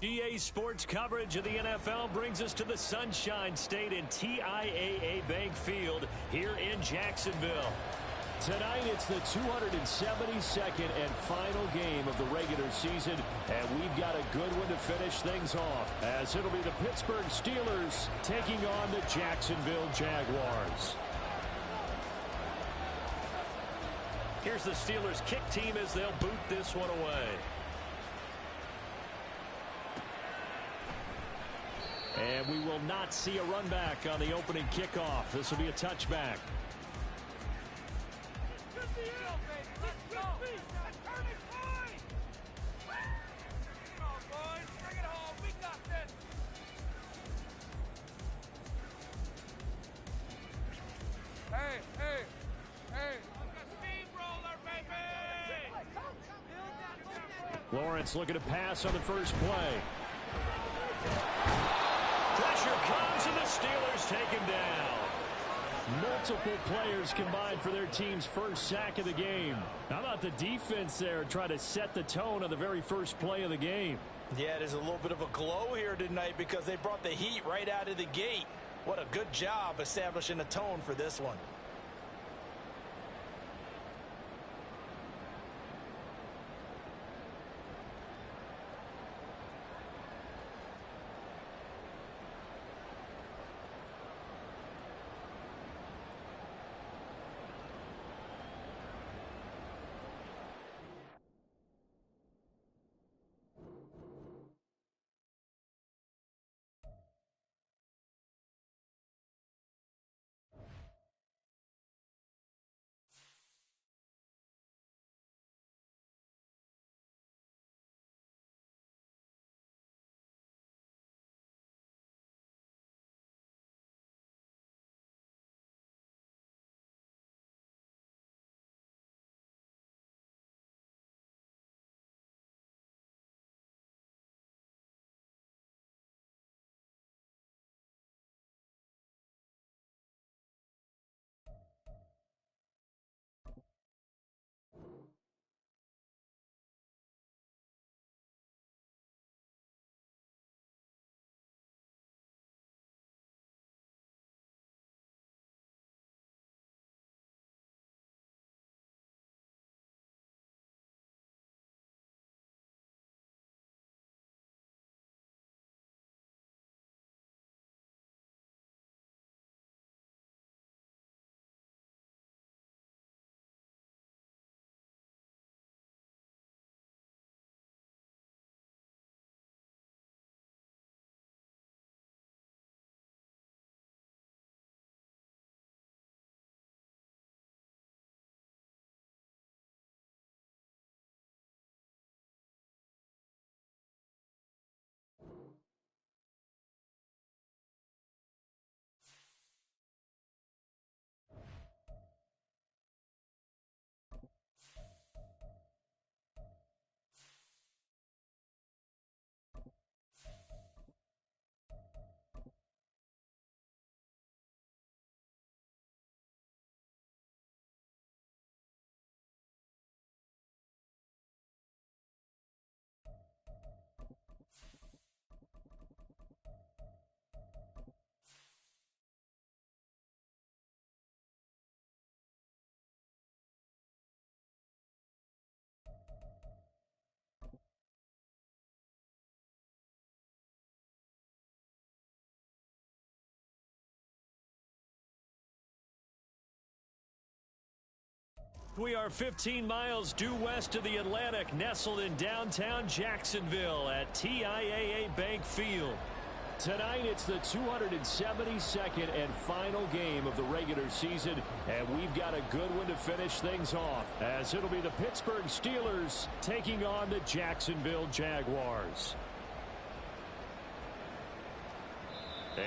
EA Sports coverage of the NFL brings us to the Sunshine State in TIAA Bank Field here in Jacksonville. Tonight, it's the 272nd and final game of the regular season, and we've got a good one to finish things off, as it'll be the Pittsburgh Steelers taking on the Jacksonville Jaguars. Here's the Steelers kick team as they'll boot this one away. And we will not see a run back on the opening kickoff. This will be a touchback. Lawrence looking to pass on the first play. Pressure comes and the Steelers take him down. Multiple players combined for their team's first sack of the game. How about the defense there trying to set the tone on the very first play of the game? Yeah, there's a little bit of a glow here tonight because they brought the heat right out of the gate. What a good job establishing a tone for this one. We are 15 miles due west of the Atlantic, nestled in downtown Jacksonville at TIAA Bank Field. Tonight, it's the 272nd and final game of the regular season, and we've got a good one to finish things off, as it'll be the Pittsburgh Steelers taking on the Jacksonville Jaguars.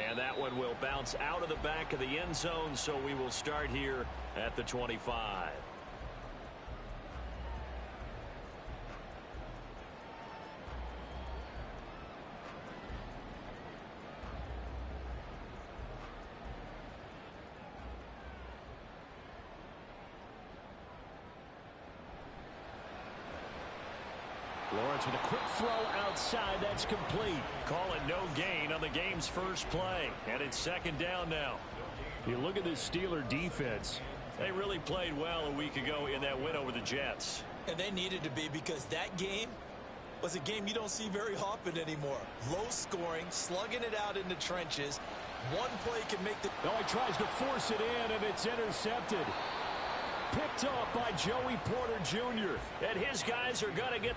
And that one will bounce out of the back of the end zone, so we will start here at the 25. Lawrence with a quick throw outside. That's complete. Call it no gain on the game's first play. And it's second down now. You look at this Steeler defense. They really played well a week ago in that win over the Jets. And they needed to be, because that game was a game you don't see very often anymore. Low scoring, slugging it out in the trenches. One play can make the... Oh, he tries to force it in, and it's intercepted. Picked off by Joey Porter Jr. And his guys are going to get...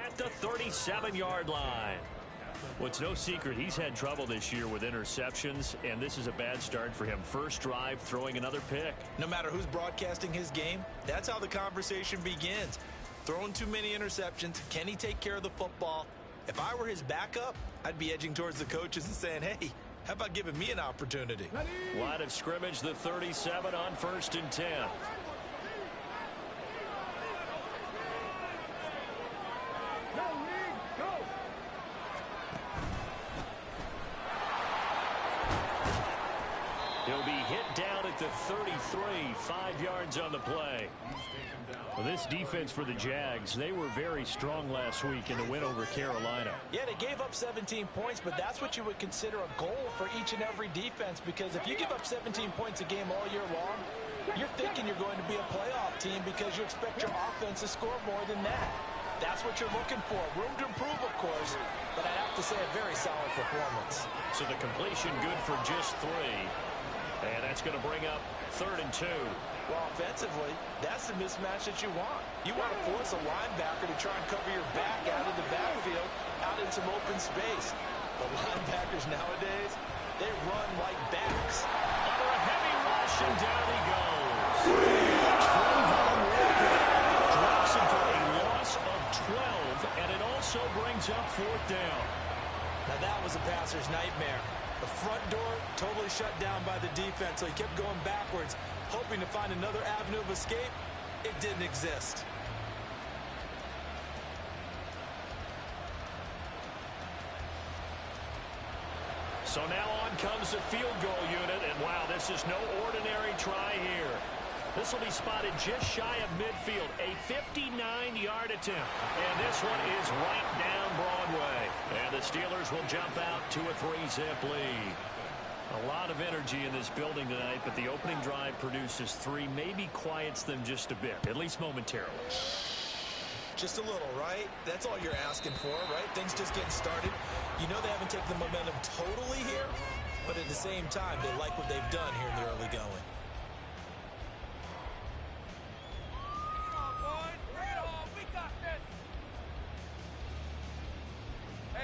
At the 37-yard line. Well, it's no secret he's had trouble this year with interceptions, and this is a bad start for him. First drive, throwing another pick. No matter who's broadcasting his game, that's how the conversation begins. Throwing too many interceptions. Can he take care of the football? If I were his backup, I'd be edging towards the coaches and saying, hey, how about giving me an opportunity? Line of scrimmage, the 37 on 1st and 10. He'll be hit down at the 33, 5 yards on the play. Well, this defense for the Jags, they were very strong last week in the win over Carolina. Yeah, they gave up 17 points, but that's what you would consider a goal for each and every defense, because if you give up 17 points a game all year long, you're thinking you're going to be a playoff team because you expect your offense to score more than that. That's what you're looking for. Room to improve, of course, but I'd have to say a very solid performance. So the completion good for just 3. And that's going to bring up 3rd and 2. Well, offensively, that's the mismatch that you want. You want to force a linebacker to try and cover your back out of the backfield, out in some open space. The linebackers nowadays, they run like backs. Under a heavy rush, and down he goes. Trayvon Walker drops him for a loss of 12, and it also brings up 4th down. Now that was a passer's nightmare. The front door totally shut down by the defense, so he kept going backwards, hoping to find another avenue of escape. It didn't exist. So now on comes the field goal unit, and wow, this is no ordinary try here. This will be spotted just shy of midfield, a 59-yard attempt. And this one is right down Broadway. And the Steelers will jump out to a 3-zip lead. A lot of energy in this building tonight, but the opening drive produces 3, maybe quiets them just a bit, at least momentarily. Just a little, right? That's all you're asking for, right? Things just getting started. You know they haven't taken the momentum totally here, but at the same time, they like what they've done here in the early going.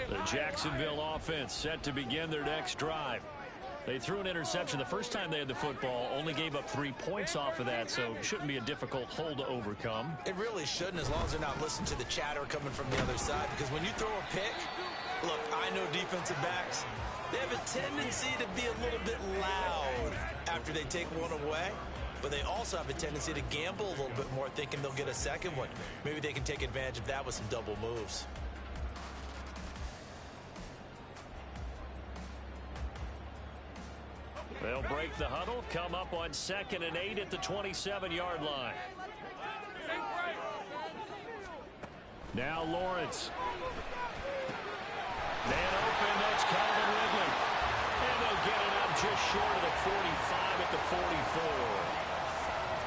The Jacksonville offense set to begin their next drive. They threw an interception the first time they had the football, only gave up 3 points off of that, so it shouldn't be a difficult hole to overcome. It really shouldn't, as long as they're not listening to the chatter coming from the other side, because when you throw a pick, look, I know defensive backs, they have a tendency to be a little bit loud after they take one away. but they also have a tendency to gamble a little bit more, thinking they'll get a second one. Maybe they can take advantage of that with some double moves. They'll break the huddle, come up on 2nd and 8 at the 27-yard line. Now Lawrence. Man open, that's Calvin Ridley. And they'll get it up just short of the 45 at the 44.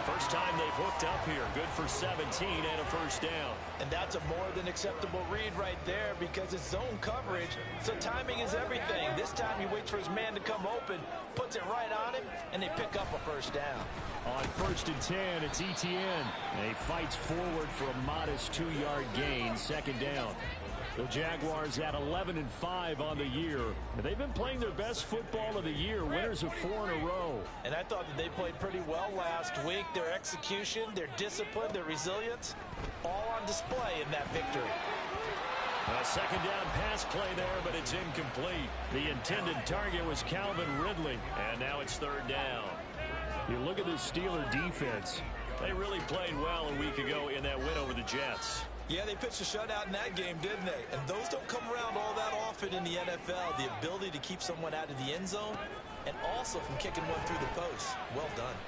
First time they've hooked up here. Good for 17 and a first down. And that's a more than acceptable read right there because it's zone coverage, so timing is everything. This time he waits for his man to come open, puts it right on him, and they pick up a first down. On 1st and 10, it's Etienne. And he fights forward for a modest 2-yard gain, 2nd down. The Jaguars at 11-5 on the year. And they've been playing their best football of the year, winners of 4 in a row. And I thought that they played pretty well last week. Their execution, their discipline, their resilience, all on display in that victory. A 2nd down pass play there, but it's incomplete. The intended target was Calvin Ridley, and now it's 3rd down. You look at the Steeler defense. They really played well a week ago in that win over the Jets. Yeah, they pitched a shutout in that game, didn't they? And those don't come around all that often in the NFL. The ability to keep someone out of the end zone and also from kicking one through the post. Well done.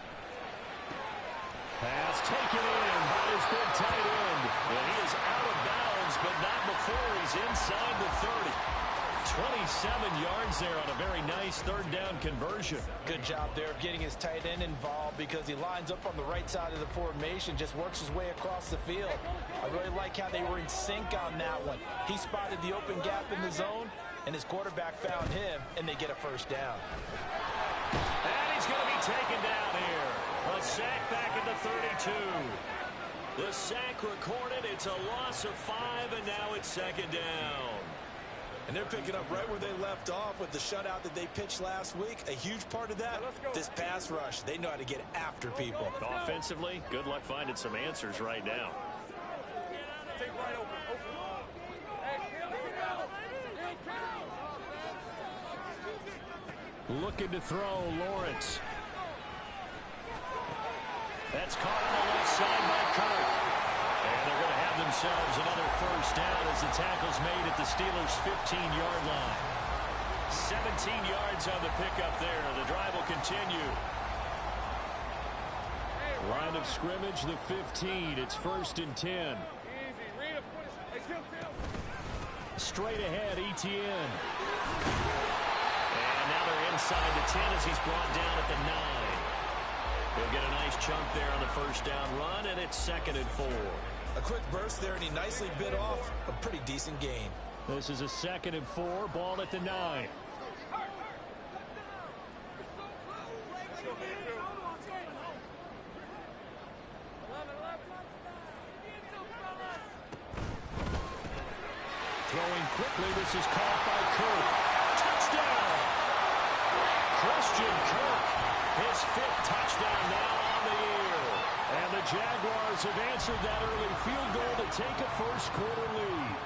Pass taken in by his big tight end. And he is out of bounds, but not before he's inside the 30. 27 yards there on a very nice 3rd down conversion. Good job there of getting his tight end involved because he lines up on the right side of the formation, just works his way across the field. I really like how they were in sync on that one. He spotted the open gap in the zone, and his quarterback found him, and they get a first down. And he's going to be taken down here. A sack back at the 32. The sack recorded. It's a loss of 5, and now it's 2nd down. And they're picking up right where they left off with the shutout that they pitched last week. A huge part of that, this pass rush. They know how to get after people. Offensively, good luck finding some answers right now. Looking to throw, Lawrence. That's caught on the left side by Kirk. And they're going to have themselves another first down as the tackle's made at the Steelers' 15-yard line. 17 yards on the pickup there. The drive will continue. Line of scrimmage, the 15. It's 1st and 10. Straight ahead, Etienne. And now they're inside the 10 as he's brought down at the 9. He'll get a nice chunk there on the first down run, and it's 2nd and 4. A quick burst there, and he nicely bit off a pretty decent gain. This is a 2nd and 4, ball at the 9. Throwing quickly, this is caught by Kirk. Touchdown! Christian Kirk, his 5th touchdown now on the year. And the Jaguars have answered that early field goal to take a first-quarter lead.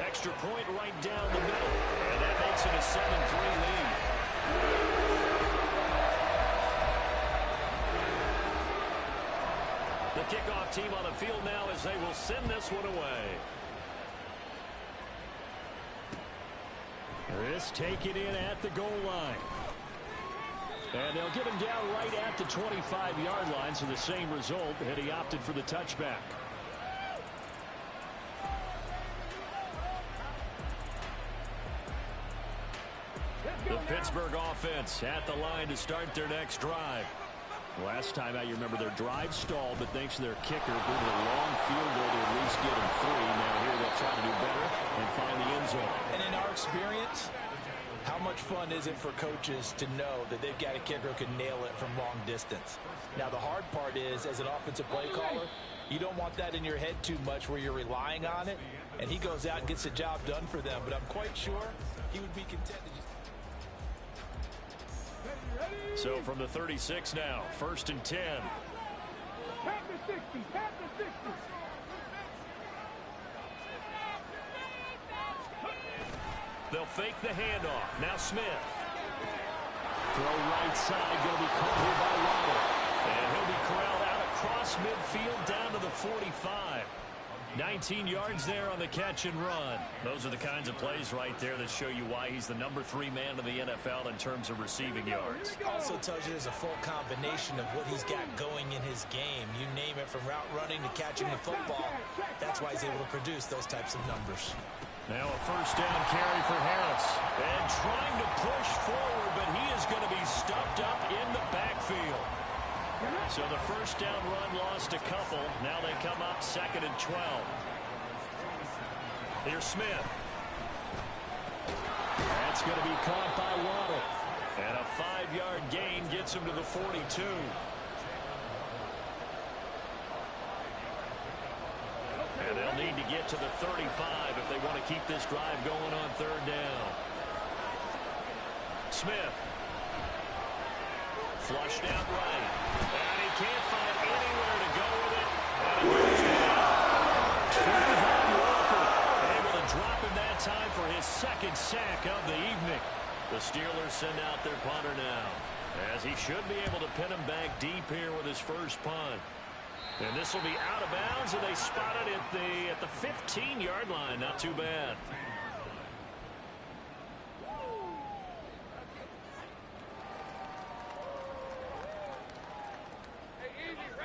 Extra point right down the middle. And that makes it a 7-3 lead. The kickoff team on the field now as they will send this one away. This taken in at the goal line. And they'll get him down right at the 25-yard line, so the same result, and he opted for the touchback. The Pittsburgh offense at the line to start their next drive. Last time out, you remember their drive stalled, but thanks to their kicker, bringing a long field goal to at least get them 3. Now here they'll try to do better and find the end zone. And in our experience, how much fun is it for coaches to know that they've got a kicker who can nail it from long distance? Now, the hard part is, as an offensive play caller, you don't want that in your head too much where you're relying on it, and he goes out and gets the job done for them. But I'm quite sure he would be content to just... So from the 36 now, 1st and 10. Tap the 60, tap the 60. They'll fake the handoff. Now Smith. Throw right side, going to be caught here by Waddle. And he'll be corralled out across midfield down to the 45. 19 yards there on the catch and run. Those are the kinds of plays right there that show you why he's the #3 man in the NFL in terms of receiving yards. Also tells you there's a full combination of what he's got going in his game. You name it, from route running to catching the football. That's why he's able to produce those types of numbers. Now a first down carry for Harris. And trying to push forward, but he is going to be stuffed up in the backfield. So the first down run lost a couple. Now they come up 2nd and 12. Here's Smith. That's going to be caught by Waddle. And a 5-yard gain gets him to the 42. And they'll need to get to the 35 if they want to keep this drive going on 3rd down. Smith. Flushed out right. And he can't find anywhere to go with it. And it goes down. Walker able to drop him that time for his 2nd sack of the evening. The Steelers send out their punter now, as he should be able to pin him back deep here with his first punt. And this will be out of bounds, and they spot it at the 15-yard line. Not too bad.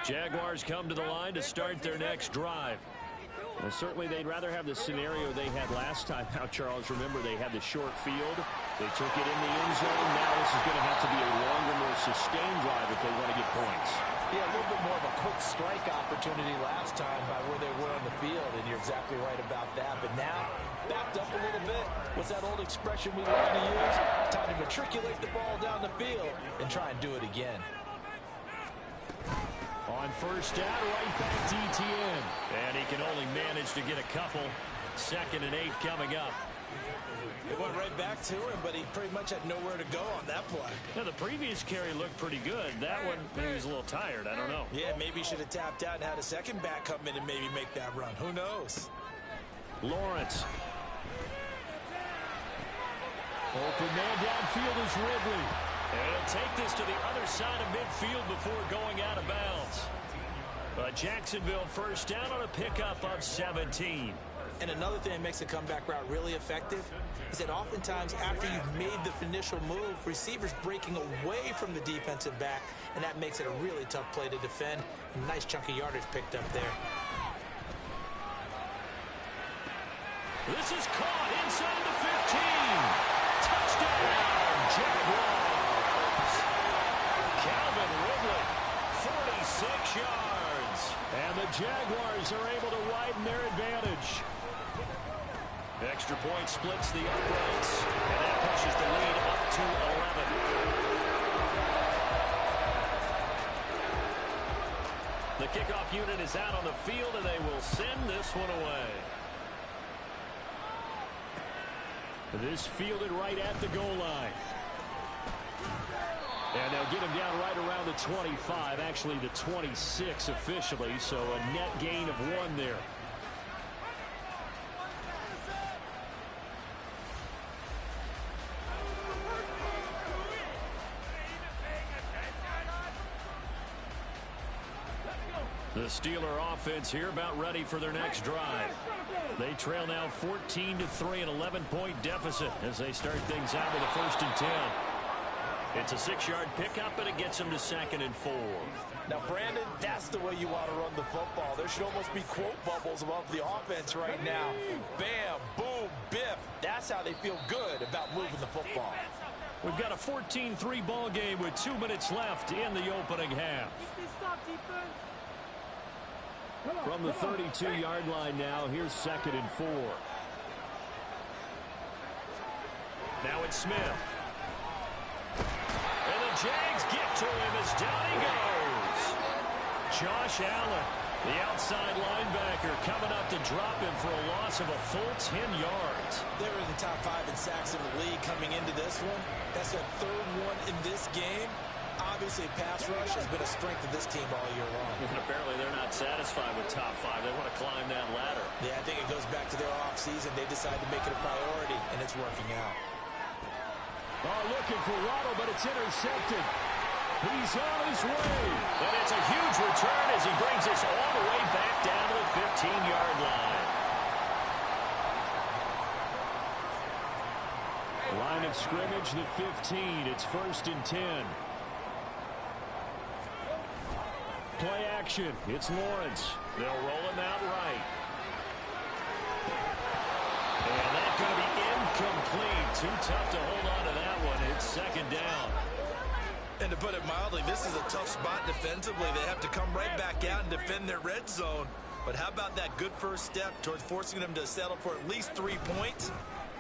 Jaguars come to the line to start their next drive. Well, certainly they'd rather have the scenario they had last time out, Charles. Remember, they had the short field. They took it in the end zone. Now this is going to have to be a longer, more sustained drive if they want to get points. Yeah, a little bit more of a quick strike opportunity last time by where they were on the field, and you're exactly right about that. But now, backed up a little bit. What's that old expression we love to use? Time to matriculate the ball down the field and try and do it again. On first down, right back to ETN. And he can only manage to get a couple. 2nd and 8 coming up. It went right back to him, but he pretty much had nowhere to go on that play. Now, the previous carry looked pretty good. That one, maybe he was a little tired. I don't know. Yeah, maybe he should have tapped out and had a second back come in and maybe make that run. Who knows? Lawrence. Open man downfield is Ridley. And he'll take this to the other side of midfield before going out of bounds. But Jacksonville first down on a pickup of 17. And another thing that makes a comeback route really effective is that oftentimes after you've made the initial move, receivers breaking away from the defensive back, and that makes it a really tough play to defend. A nice chunk of yardage picked up there. This is caught inside the 15. Touchdown, Jaguars. Calvin Ridley, 46 yards. And the Jaguars are able to widen their advantage. Extra point splits the uprights, and that pushes the lead up to 11. The kickoff unit is out on the field, and they will send this one away. This fielded right at the goal line. And they'll get him down right around the 25, actually the 26 officially, so a net gain of 1 there. The Steeler offense here about ready for their next drive. They trail now 14-3, an 11-point deficit as they start things out with a 1st and 10. It's a 6-yard pickup, and it gets them to 2nd and 4. Now, Brandon, that's the way you want to run the football. There should almost be quote bubbles above the offense right now. Bam, boom, biff. That's how they feel good about moving the football. We've got a 14-3 ball game with 2 minutes left in the opening half. From the 32-yard line now, here's 2nd and 4. Now it's Smith. And the Jags get to him as down he goes. Josh Allen, the outside linebacker, coming up to drop him for a loss of a full 10 yards. They were in the top 5 in sacks in the league coming into this one. That's their 3rd one in this game. Obviously, pass rush has been a strength of this team all year long. And apparently they're not satisfied with top 5. They want to climb that ladder. Yeah, I think it goes back to their offseason. They decided to make it a priority, and it's working out. Oh, looking for Waddle, but it's intercepted. He's on his way. And it's a huge return as he brings us all the way back down to the 15-yard line. Line of scrimmage, the 15. It's 1st and 10. Play action. It's Lawrence. They'll roll him out right. And that's going to be incomplete. Too tough to hold on to that one. It's 2nd down. And to put it mildly, this is a tough spot defensively. They have to come right back out and defend their red zone. But how about that good first step towards forcing them to settle for at least 3 points?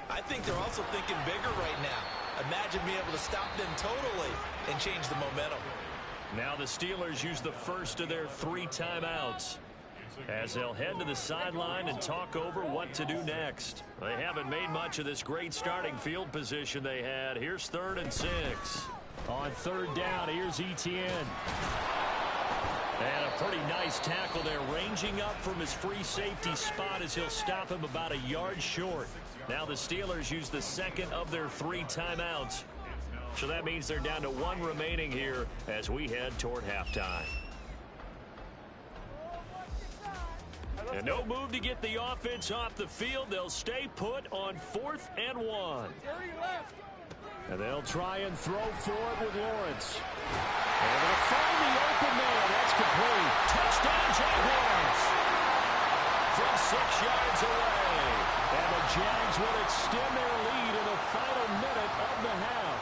I think they're also thinking bigger right now. Imagine being able to stop them totally and change the momentum. Now the Steelers use the first of their 3 timeouts as they'll head to the sideline and talk over what to do next. They haven't made much of this great starting field position they had. Here's 3rd and 6. On 3rd down, here's Etienne. And a pretty nice tackle there, ranging up from his free safety spot as he'll stop him about a yard short. Now the Steelers use the 2nd of their 3 timeouts. So that means they're down to 1 remaining here as we head toward halftime. And no move to get the offense off the field. They'll stay put on 4th and 1. And they'll try and throw for it with Lawrence. And they'll find the open man. That's complete. Touchdown, Jaguars. From 6 yards away. And the Jags will extend their lead in the final minute of the half.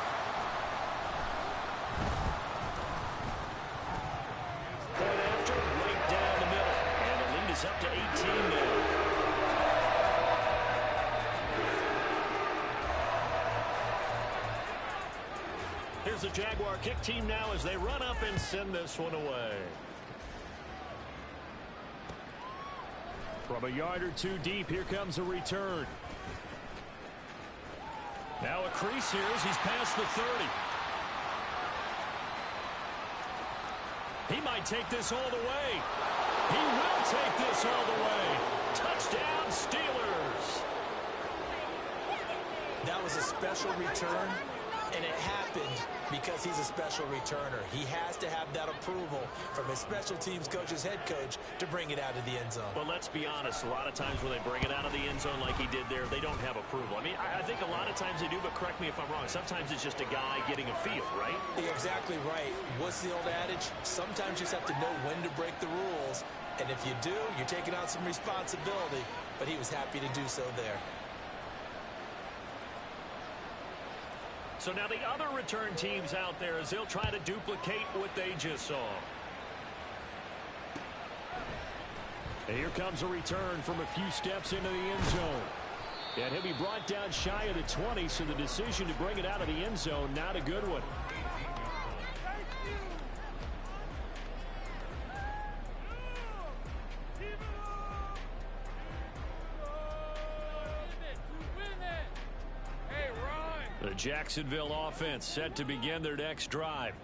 Point after, right down the middle. And the lead is up to 18 now. Here's the Jaguar kick team now as they run up and send this one away. From a yard or 2 deep, here comes a return. Now a crease here as he's past the 30. He might take this all the way. He will take this all the way. Touchdown, Steelers. That was a special return, and it happened because he's a special returner. He has to have that approval from his special teams coach's head coach to bring it out of the end zone. Well, let's be honest. A lot of times when they bring it out of the end zone like he did there, they don't have approval. I mean, I think a lot of times they do, but correct me if I'm wrong. Sometimes it's just a guy getting a feel, right? You're exactly right. What's the old adage? Sometimes you just have to know when to break the rules. And if you do, you're taking on some responsibility. But he was happy to do so there. So now the other return teams out there as they'll try to duplicate what they just saw. And here comes a return from a few steps into the end zone. And he'll be brought down shy of the 20, so the decision to bring it out of the end zone, not a good one. The Jacksonville offense set to begin their next drive.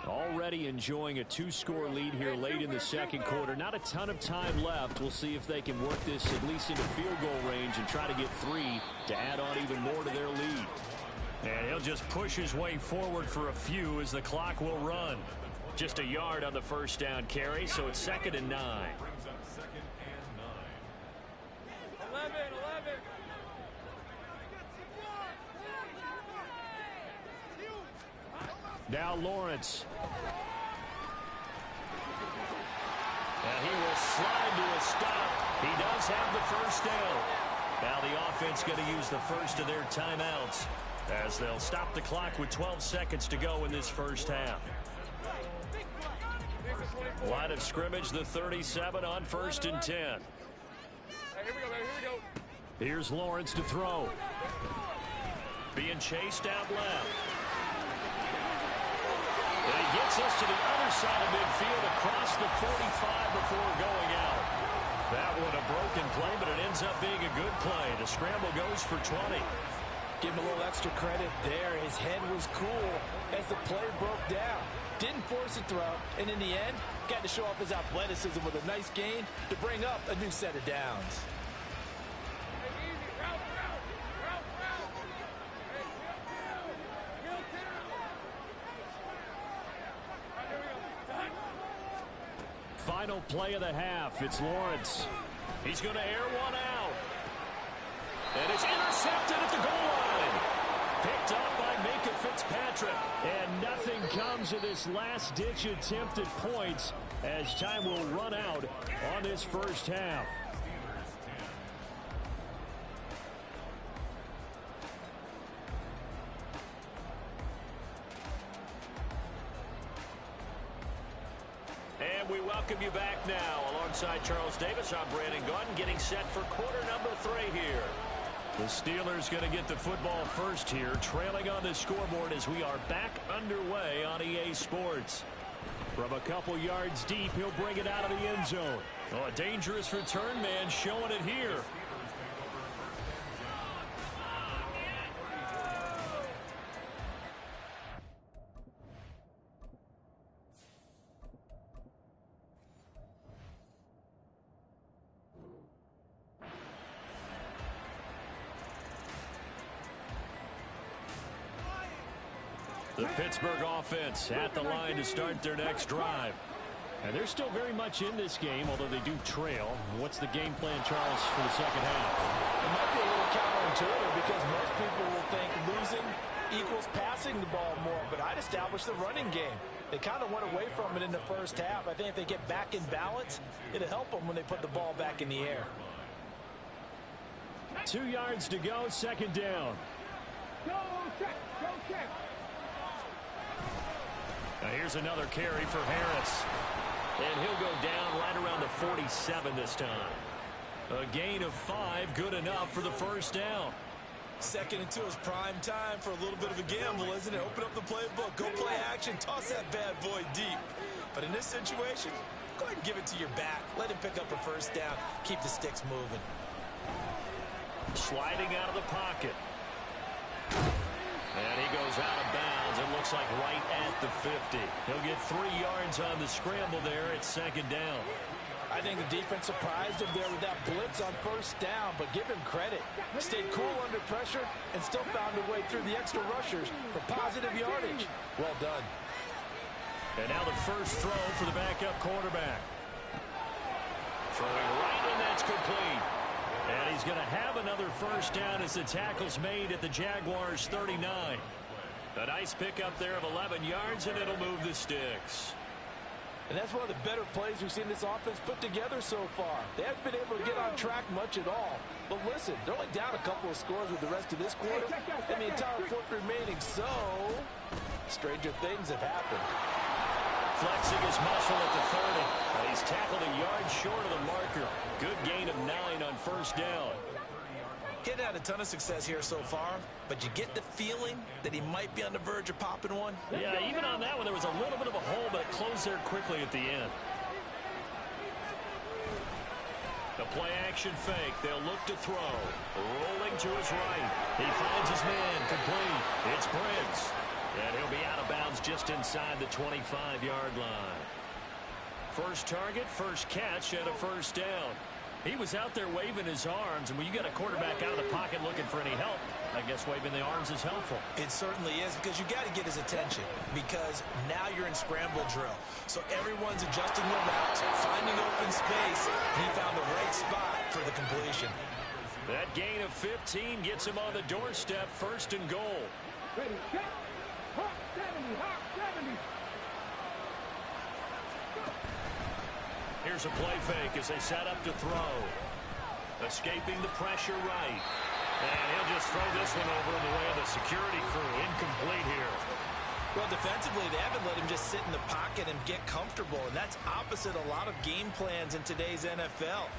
Already enjoying a 2-score lead here late in the second quarter. Not a ton of time left. We'll see if they can work this at least into field goal range and try to get 3 to add on even more to their lead. And he'll just push his way forward for a few as the clock will run. Just a yard on the first down carry, so it's 2nd and 9. 11. Now Lawrence. And he will slide to a stop. He does have the first down. Now the offense going to use the first of their timeouts as they'll stop the clock with 12 seconds to go in this first half. Line of scrimmage, the 37 on 1st and 10. Here we go. Here's Lawrence to throw. Being chased out left. And he gets us to the other side of midfield across the 45 before going out. That one a broken play, but it ends up being a good play. The scramble goes for 20. Give him a little extra credit there. His head was cool as the play broke down. Didn't force a throw, and in the end, got to show off his athleticism with a nice gain to bring up a new set of downs. final play of the half. It's Lawrence. He's going to air one out. And it's intercepted at the goal line. Picked up by Minka Fitzpatrick. And nothing comes of this last-ditch attempt at points as time will run out on this first half. And we welcome you back now. Alongside Charles Davis, I'm Brandon Gaudin, getting set for quarter number 3 here. The Steelers going to get the football first here, trailing on the scoreboard as we are back underway on EA Sports. From a couple yards deep, he'll bring it out of the end zone. Oh, a dangerous return man showing it here. The Pittsburgh offense at the line to start their next drive. And they're still very much in this game, although they do trail. What's the game plan, Charles, for the second half? It might be a little counterintuitive because most people will think losing equals passing the ball more, but I'd establish the running game. They kind of went away from it in the first half. I think if they get back in balance, it'll help them when they put the ball back in the air. 2 yards to go, second down. Go check, go check. Now here's another carry for Harris. And he'll go down right around the 47 this time. A gain of 5, good enough for the first down. 2nd and 2 is prime time for a little bit of a gamble, isn't it? Open up the playbook, go play action, toss that bad boy deep. But in this situation, go ahead and give it to your back. Let him pick up a first down. Keep the sticks moving. Sliding out of the pocket. And he goes out of bounds. It looks like right at the 50. He'll get 3 yards on the scramble there at second down. I think the defense surprised him there with that blitz on first down, but give him credit. Stayed cool under pressure and still found a way through the extra rushers for positive yardage. Well done. And now the first throw for the backup quarterback. Throwing right, and that's complete. And he's going to have another first down as the tackle's made at the Jaguars' 39. A nice pickup there of 11 yards, and it'll move the sticks. And that's one of the better plays we've seen this offense put together so far. They haven't been able to get on track much at all. But listen, they're only down a couple of scores with the rest of this quarter and the entire fourth remaining. So, stranger things have happened. Flexing his muscle at the 30. And he's tackled a yard short of the marker. Good gain of 9 on first down. Getting had a ton of success here so far, but you get the feeling that he might be on the verge of popping one. Yeah, even on that one, there was a little bit of a hole, but it closed there quickly at the end. The play-action fake. They'll look to throw. Rolling to his right. He finds his man. Complete. It's Briggs. And he'll be out of bounds just inside the 25-yard line. First target, first catch, and a first down. He was out there waving his arms, and when you got a quarterback out of the pocket looking for any help, I guess waving the arms is helpful. It certainly is, because you got to get his attention, because now you're in scramble drill. So everyone's adjusting their routes, finding open space, and he found the right spot for the completion. That gain of 15 gets him on the doorstep, first and goal. Ready, check. Hawk 70, Hawk 70. Here's a play fake as they set up to throw. Escaping the pressure right. And he'll just throw this one over in the way of the security crew. Incomplete here. Well, defensively, they haven't let him just sit in the pocket and get comfortable, and that's opposite a lot of game plans in today's NFL.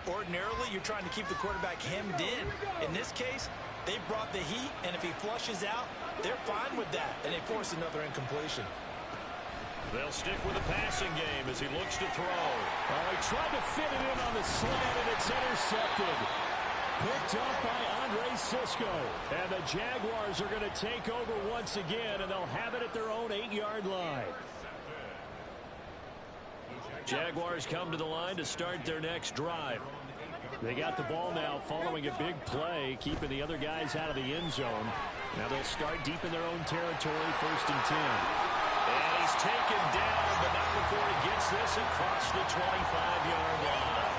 Ordinarily, you're trying to keep the quarterback hemmed in. In this case, they brought the heat, and if he flushes out, they're fine with that, and they force another incompletion. They'll stick with the passing game as he looks to throw. Oh, he tried to fit it in on the slant, and it's intercepted. Picked up by Andre Cisco. And the Jaguars are going to take over once again, and they'll have it at their own 8-yard line. Jaguars come to the line to start their next drive. They got the ball now following a big play, keeping the other guys out of the end zone. Now they'll start deep in their own territory, 1st and 10. And he is taken down, but not before he gets this across the 25-yard line.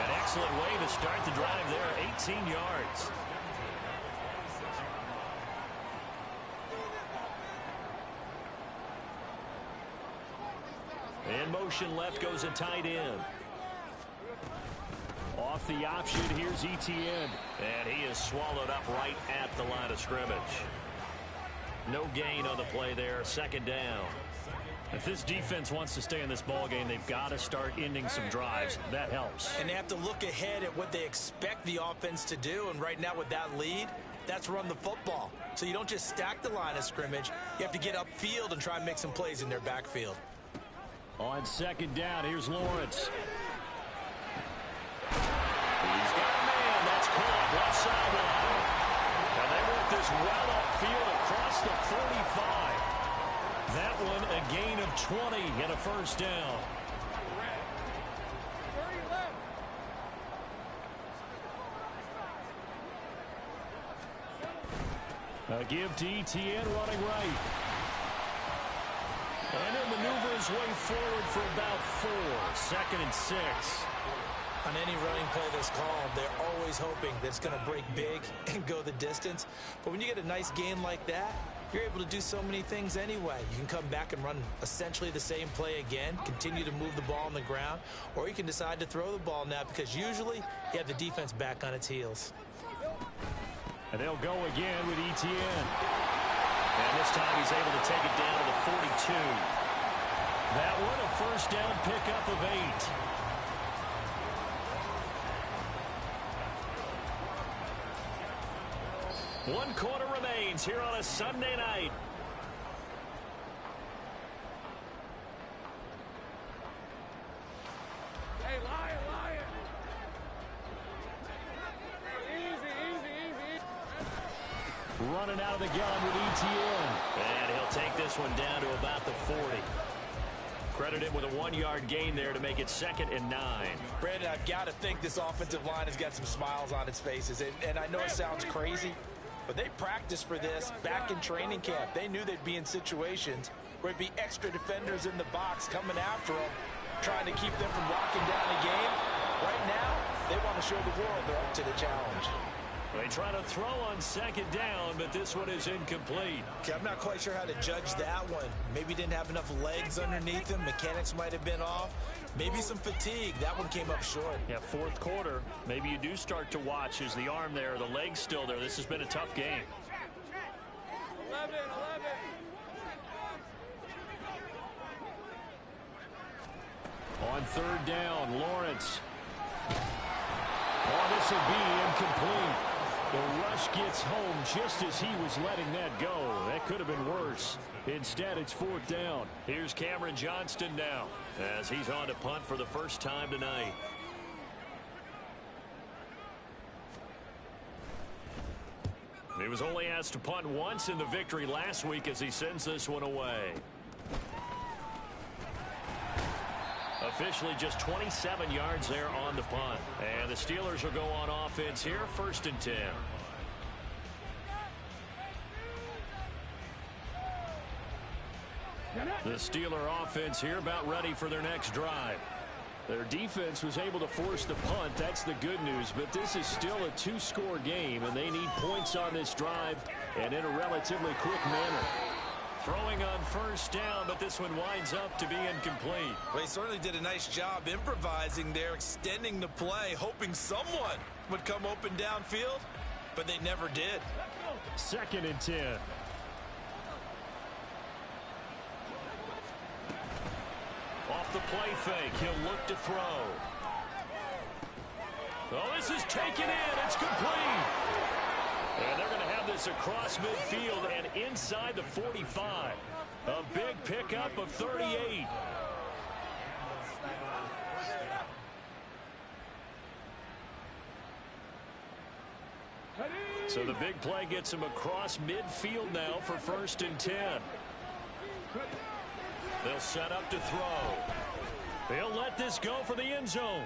An excellent way to start the drive there, 18 yards. In motion left goes a tight end. Off the option, here's Etienne. And he is swallowed up right at the line of scrimmage. No gain on the play there, second down. If this defense wants to stay in this ball game, they've got to start ending some drives. That helps. And they have to look ahead at what they expect the offense to do. And right now with that lead, that's run the football. So you don't just stack the line of scrimmage. You have to get upfield and try and make some plays in their backfield. On second down, here's Lawrence. He's got a man. That's caught left sideline. And they work this well upfield across the 45. That one a gain of 20 and a first down. A give to Etienne running right. And he'll maneuver his way forward for about 4. 2nd and 6. On any running play that's called, they're always hoping that it's going to break big and go the distance. But when you get a nice gain like that, you're able to do so many things anyway. You can come back and run essentially the same play again, continue to move the ball on the ground, or you can decide to throw the ball now because usually you have the defense back on its heels. And they'll go again with Etienne. And this time he's able to take it down to the 42. That one a first down pickup of 8. One quarter remains here on a Sunday night. Hey, Lion. Easy. Running out of the gun with Etienne. And he'll take this one down to about the 40. Credit him with a 1-yard gain there to make it 2nd and 9. Brandon, I've got to think this offensive line has got some smiles on its faces. And I know it sounds crazy, but they practiced for this back in training camp. They knew they'd be in situations where it'd be extra defenders in the box coming after them, trying to keep them from locking down a game. Right now, they want to show the world they're up to the challenge. They try to throw on 2nd down, but this one is incomplete. Okay, I'm not quite sure how to judge that one. Maybe didn't have enough legs underneath him. Mechanics might have been off. Maybe some fatigue. That one came up short. Yeah, 4th quarter. Maybe you do start to watch as the arm there, the leg's still there. This has been a tough game. 11. On 3rd down, Lawrence. Oh, this will be incomplete. The rush gets home just as he was letting that go. That could have been worse. Instead, it's 4th down. Here's Cameron Johnston now as he's on to punt for the first time tonight. He was only asked to punt once in the victory last week as he sends this one away. Officially just 27 yards there on the punt. And the Steelers will go on offense here, 1st and 10. The Steeler offense here about ready for their next drive. Their defense was able to force the punt. That's the good news. But this is still a 2-score game, and they need points on this drive and in a relatively quick manner. Throwing on 1st down, but this one winds up to be incomplete. Well, he certainly did a nice job improvising there, extending the play, hoping someone would come open downfield, but they never did. 2nd and 10. Off the play fake, he'll look to throw. Oh, this is taken in. It's complete. And they're going to have this across midfield and inside the 45. A big pickup of 38. So the big play gets him across midfield now for 1st and 10. They'll set up to throw. They'll let this go for the end zone.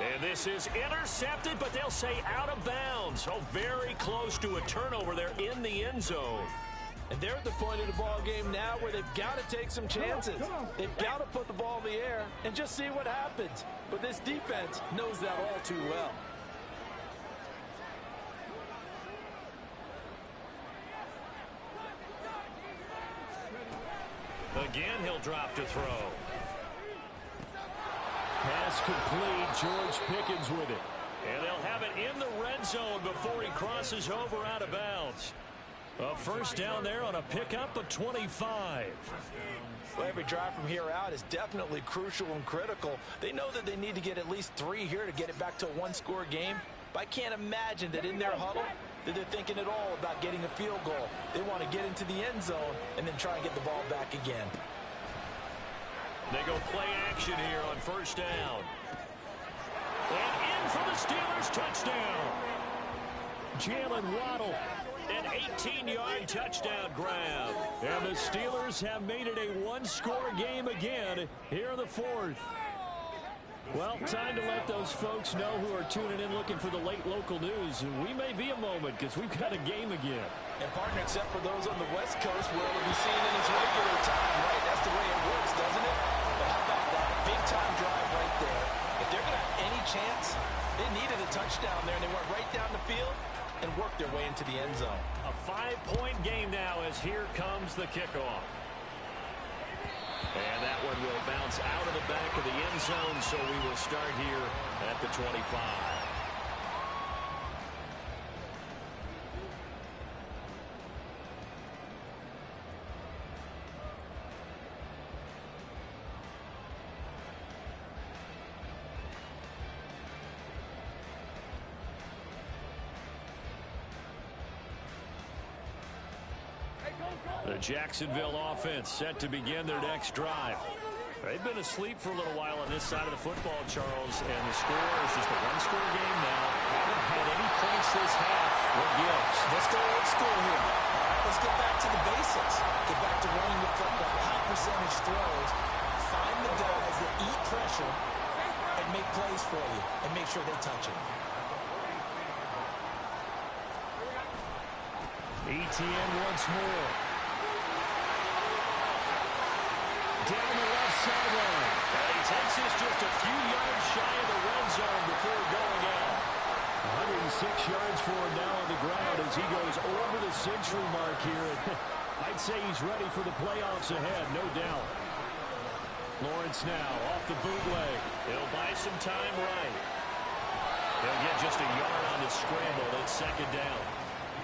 And this is intercepted, but they'll say out of bounds. Oh, very close to a turnover there in the end zone. And they're at the point of the ball game now where they've got to take some chances. They've got to put the ball in the air and just see what happens. But this defense knows that all too well. Again, he'll drop to throw. Pass complete. George Pickens with it. And they'll have it in the red zone before he crosses over out of bounds. A first down there on a pickup of 25. Well, every drive from here out is definitely crucial and critical. They know that they need to get at least 3 here to get it back to a one-score game. But I can't imagine that in their huddle that they're thinking at all about getting a field goal. They want to get into the end zone and then try and get the ball back again. They go play action here on first down. And in for the Steelers, touchdown. Jalen Waddle, an 18-yard touchdown grab. And the Steelers have made it a one-score game again here in the fourth. Well, time to let those folks know who are tuning in looking for the late local news. We may be a moment because we've got a game again. And partner, except for those on the West Coast, where it'll be seen in its regular time, right? That's the way it works, doesn't it? But how about that big-time drive right there? If they're going to have any chance, they needed a touchdown there, and they went right down the field and worked their way into the end zone. A 5-point game now as here comes the kickoff. And that one will bounce out of the back of the end zone, so we will start here at the 25. The Jacksonville offense set to begin their next drive. They've been asleep for a little while on this side of the football, Charles, and the score is just a one-score game now. Haven't had any points this half. What gives? Let's go old school here. All right, let's get back to the basics. Get back to running the football, high percentage throws. Find the guys that eat pressure and make plays for you and make sure they touch it. ETN once more. Down the left sideline. And he takes this just a few yards shy of the red zone before going out. 106 yards for him now on the ground as he goes over the century mark here. I'd say he's ready for the playoffs ahead, no doubt. Lawrence now off the bootleg. He'll buy some time right. He'll get just a yard on the scramble. It's second down.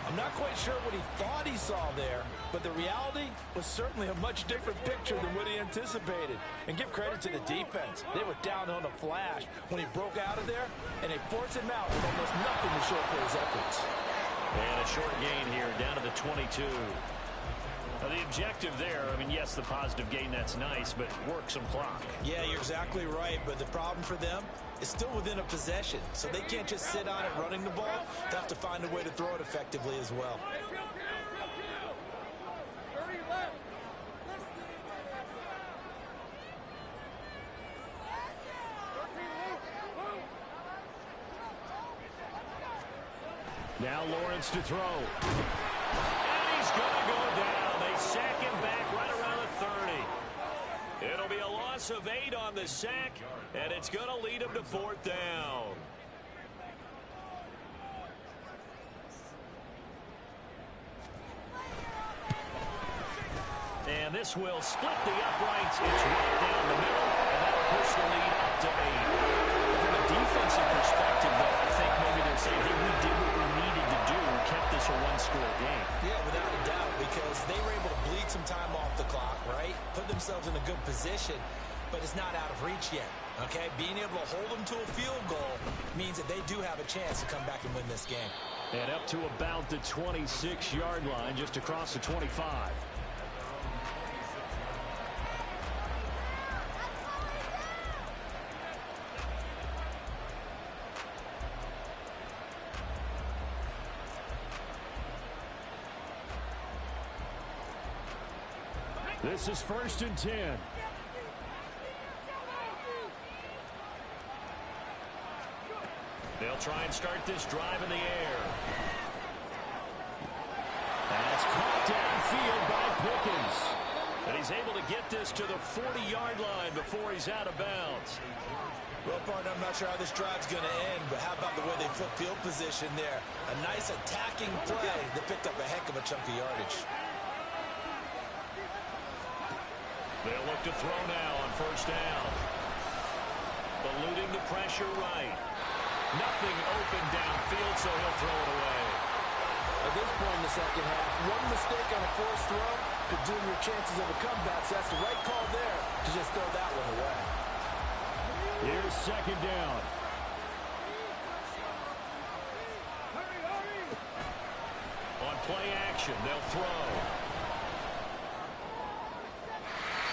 I'm not quite sure what he thought he saw there, but the reality was certainly a much different picture than what he anticipated. And give credit to the defense. They were down on a flash when he broke out of there, and they forced him out with almost nothing to show for his efforts. And a short gain here down to the 22. The objective there, I mean, yes, the positive gain, that's nice, but work some clock. Yeah, you're exactly right, but the problem for them is still within a possession, so they can't just sit on it running the ball. They have to find a way to throw it effectively as well. Now Lawrence to throw. And he's going to go down. They sack him back right around the 30. It'll be a loss of 8 on the sack, and it's going to lead him to fourth down. And this will split the uprights. It's right down the middle, and that'll push the lead up to 8. From a defensive perspective, though, I think maybe they're saying, hey, we did what we needed to do, kept this a one-score game. Yeah, without a doubt, because they were able to bleed some time off the clock, right? Put themselves in a good position, but it's not out of reach yet, okay? Being able to hold them to a field goal means that they do have a chance to come back and win this game. And up to about the 26-yard line, just across the 25. This is 1st and 10. They'll try and start this drive in the air. And it's caught field by Pickens. And he's able to get this to the 40-yard line before he's out of bounds. Well, partner, I'm not sure how this drive's going to end, but how about the way they flip field position there? A nice attacking play that picked up a heck of a chunk of yardage. They'll look to throw now on first down. Eluding the pressure right. Nothing open downfield, so he'll throw it away. At this point in the second half, one mistake on a forced throw could doom your chances of a comeback, so that's the right call there to just throw that one away. Here's second down. On play action, they'll throw.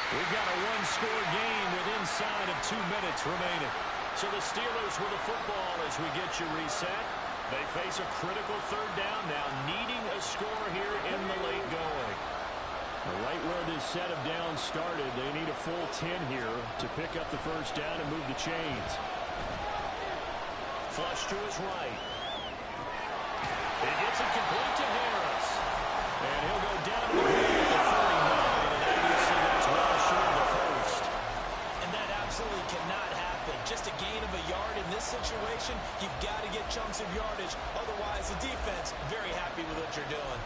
We've got a one-score game with inside of 2 minutes remaining. So the Steelers with the football as we get you reset. They face a critical third down now, needing a score here in the late going. Right where this set of downs started, they need a full 10 here to pick up the first down and move the chains. Flush to his right. He gets it complete to Harris. And he'll go down to the ground at the 49, and obviously that's well short of the first. And that absolutely cannot happen. Just a gain of a yard in this situation, you've got to get chunks of yardage. Otherwise, the defense very happy with what you're doing.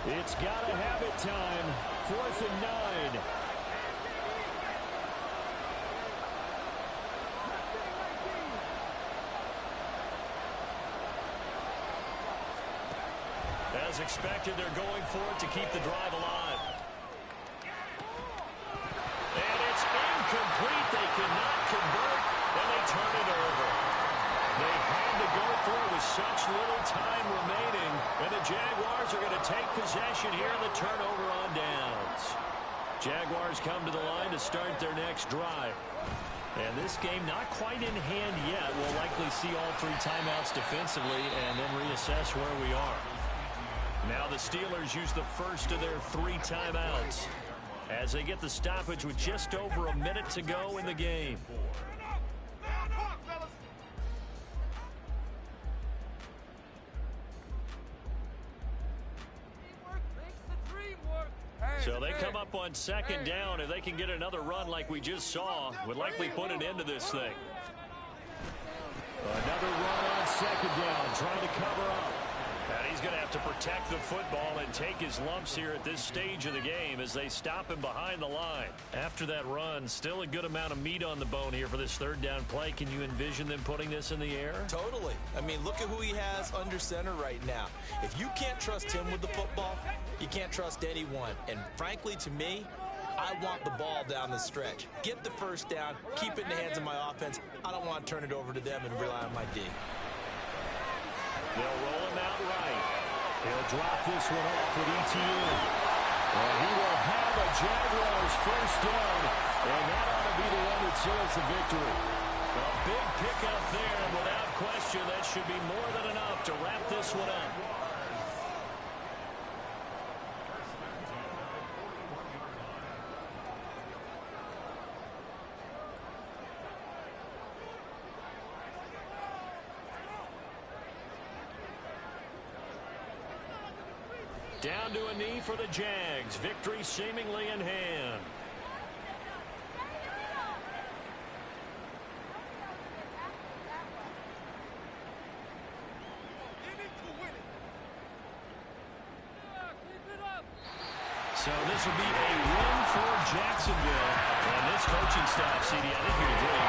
It's gotta have it time. 4th and 9. As expected, they're going for it to keep the drive alive. And it's incomplete. They cannot convert, and they turn it over. They had to go for it with such little time remaining, and the Jaguars are going to take possession here in the turnover on downs. Jaguars come to the line to start their next drive. And this game not quite in hand yet. We'll likely see all 3 timeouts defensively and then reassess where we are. Now the Steelers use the first of their 3 timeouts as they get the stoppage with just over a minute to go in the game. So they come up on second down. If they can get another run like we just saw, would likely put an end to this thing. Another run on second down, trying to cover up. And he's going to have to protect the football and take his lumps here at this stage of the game as they stop him behind the line. After that run, still a good amount of meat on the bone here for this third down play. Can you envision them putting this in the air? Totally. I mean, look at who he has under center right now. If you can't trust him with the football, you can't trust anyone. And frankly, to me, I want the ball down the stretch. Get the first down, keep it in the hands of my offense. I don't want to turn it over to them and rely on my D. They'll roll him out right. He'll drop this one off with ETN. And he will have a Jaguars first down. And that ought to be the one that seals the victory. A big pickup there, and without question, that should be more than enough to wrap this one up. Down to a knee for the Jags. Victory seemingly in hand. So this will be a win for Jacksonville. And this coaching staff, CD, I think you'd agree,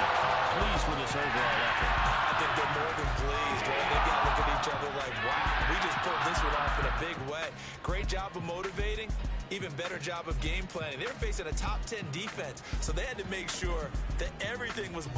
pleased with this overall effort. I think they're more than pleased, right? They got to look at each other like, wow, we just pulled this one off in a big way. Great job of motivating, even better job of game planning. They were facing a top 10 defense, so they had to make sure that everything was